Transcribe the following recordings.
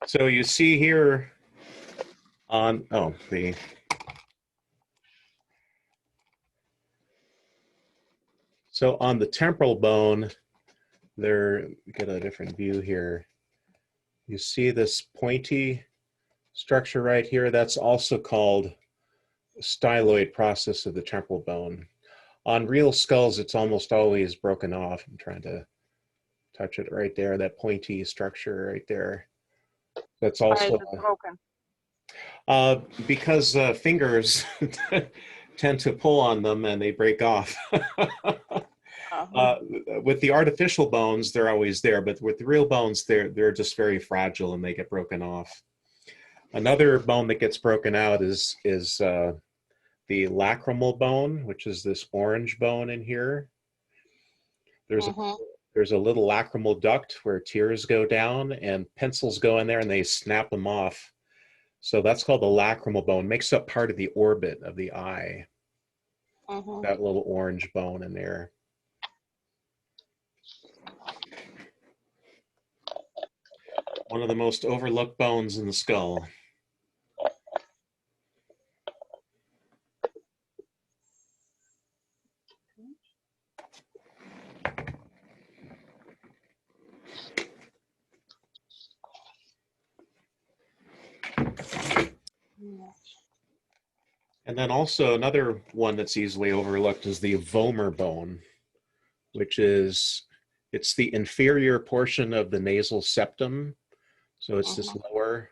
So you see here on, so on the temporal bone, get a different view here. You see this pointy structure right here? That's also called styloid process of the temporal bone. On real skulls, it's almost always broken off. I'm trying to touch it right there, that pointy structure right there. That's also broken. Because fingers tend to pull on them and they break off. With the artificial bones, they're always there, but with the real bones, they're just very fragile and they get broken off. Another bone that gets broken out is the lacrimal bone, which is this orange bone in here. There's a little lacrimal duct where tears go down and pencils go in there and they snap them off. So that's called the lacrimal bone. Makes up part of the orbit of the eye. That little orange bone in there. One of the most overlooked bones in the skull. And then also another one that's easily overlooked is the vomer bone, which is, it's the inferior portion of the nasal septum. So it's this lower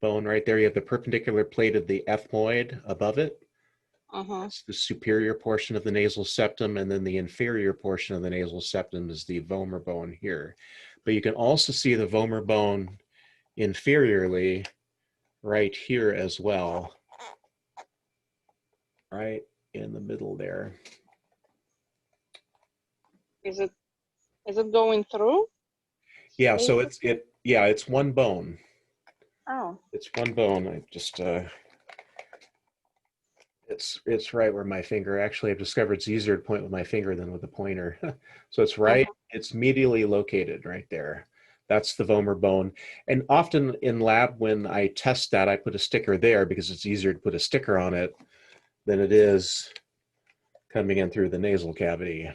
bone right there. You have the perpendicular plate of the ethmoid above it. It's the superior portion of the nasal septum, and then the inferior portion of the nasal septum is the vomer bone here. But you can also see the vomer bone inferiorly right here as well. Right in the middle there. Is it going through? Yeah, so it's one bone. Oh. It's one bone. I just it's right where my finger. Actually, I've discovered it's easier to point with my finger than with a pointer. So it's right, it's medially located right there. That's the vomer bone. And often in lab, when I test that, I put a sticker there because it's easier to put a sticker on it than it is coming in through the nasal cavity.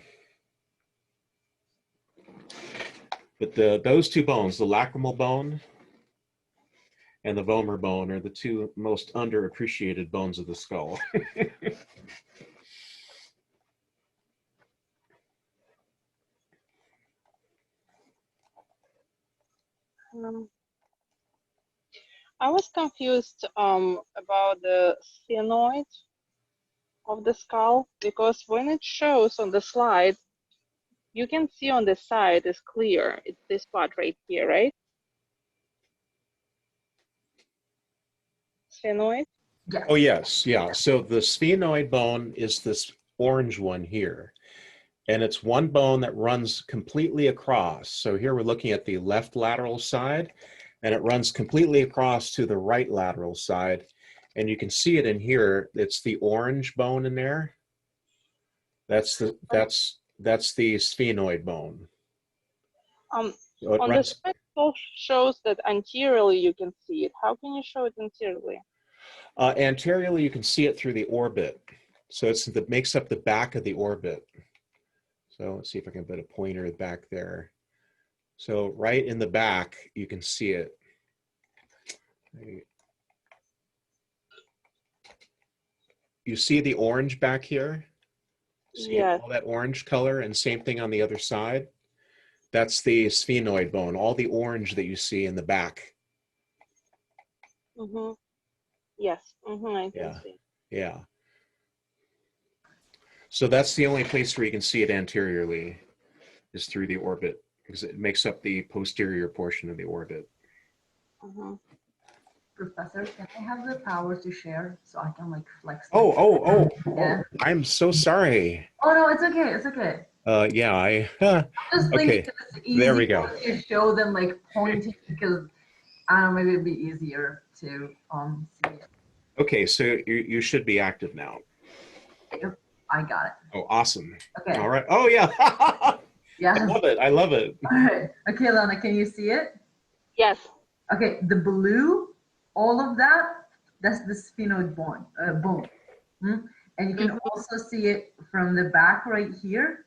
But those two bones, the lacrimal bone and the vomer bone, are the two most underappreciated bones of the skull. I was confused about the sphenoid of the skull, because when it shows on the slide, you can see on the side is clear. It's this part right here, right? Sphenoid? Yeah. Oh, yes. Yeah. So the sphenoid bone is this orange one here. And it's one bone that runs completely across. So here we're looking at the left lateral side, and it runs completely across to the right lateral side. And you can see it in here. It's the orange bone in there. That's the sphenoid bone. So on the spectacle shows that anteriorly you can see it. How can you show it anteriorly? Anteriorly, you can see it through the orbit. So it makes up the back of the orbit. So let's see if I can put a pointer back there. So right in the back, you can see it. You see the orange back here? See all that orange color, and same thing on the other side? That's the sphenoid bone, all the orange that you see in the back. Yes, I can see. Yeah. So that's the only place where you can see it anteriorly, is through the orbit, because it makes up the posterior portion of the orbit. Professor, can I have the power to share so I can like flex? Oh, I'm so sorry. Oh no, it's okay. It's okay. Yeah, Just okay, thinking it's easy there we go. to show them like pointing because I don't know, maybe it'd be easier to see it. Okay, so you should be active now. Yep, I got it. Oh, awesome. Okay. All right. Oh, yeah. I Yes. love it. I love it. All right. Okay, Lana, can you see it? Yes. Okay, the blue, all of that, that's the sphenoid bone. And you can Mhm. also see it from the back right here,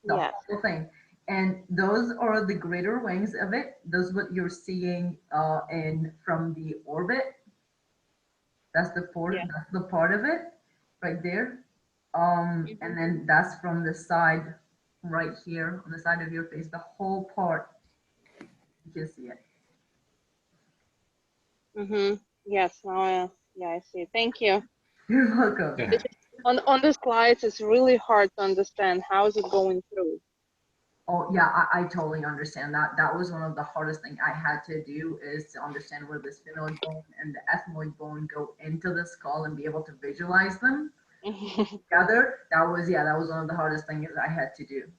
the Yes. whole thing. And those are the greater wings of it. Those what you're seeing in from the orbit. That's the Yeah. part of it right there. And then that's from the side right here on the side of your face, the whole part. You can see it. Yes. Now, yeah, I see. Thank you. You're welcome. Yeah. On the slides, it's really hard to understand how is it going through. Oh yeah, I totally understand that. That was one of the hardest thing I had to do is to understand where the sphenoid bone and the ethmoid bone go into the skull and be able to visualize them together. That was one of the hardest things I had to do.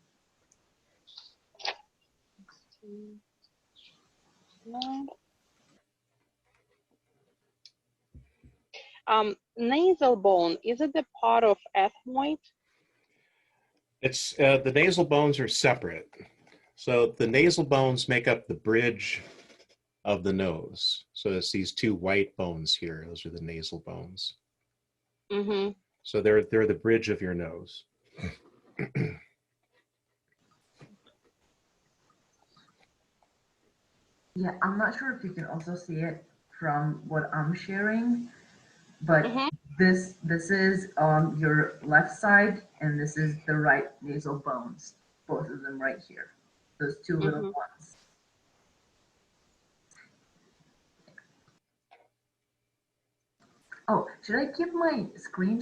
Nasal bone, is it the part of ethmoid? It's the nasal bones are separate. So the nasal bones make up the bridge of the nose. So it's these two white bones here. Those are the nasal bones. Mm-hmm. So they're the bridge of your nose. Yeah, I'm not sure if you can also see it from what I'm sharing, but this is your left side and this is the right nasal bones, both of them right here. Those two little ones. Oh, should I keep my screen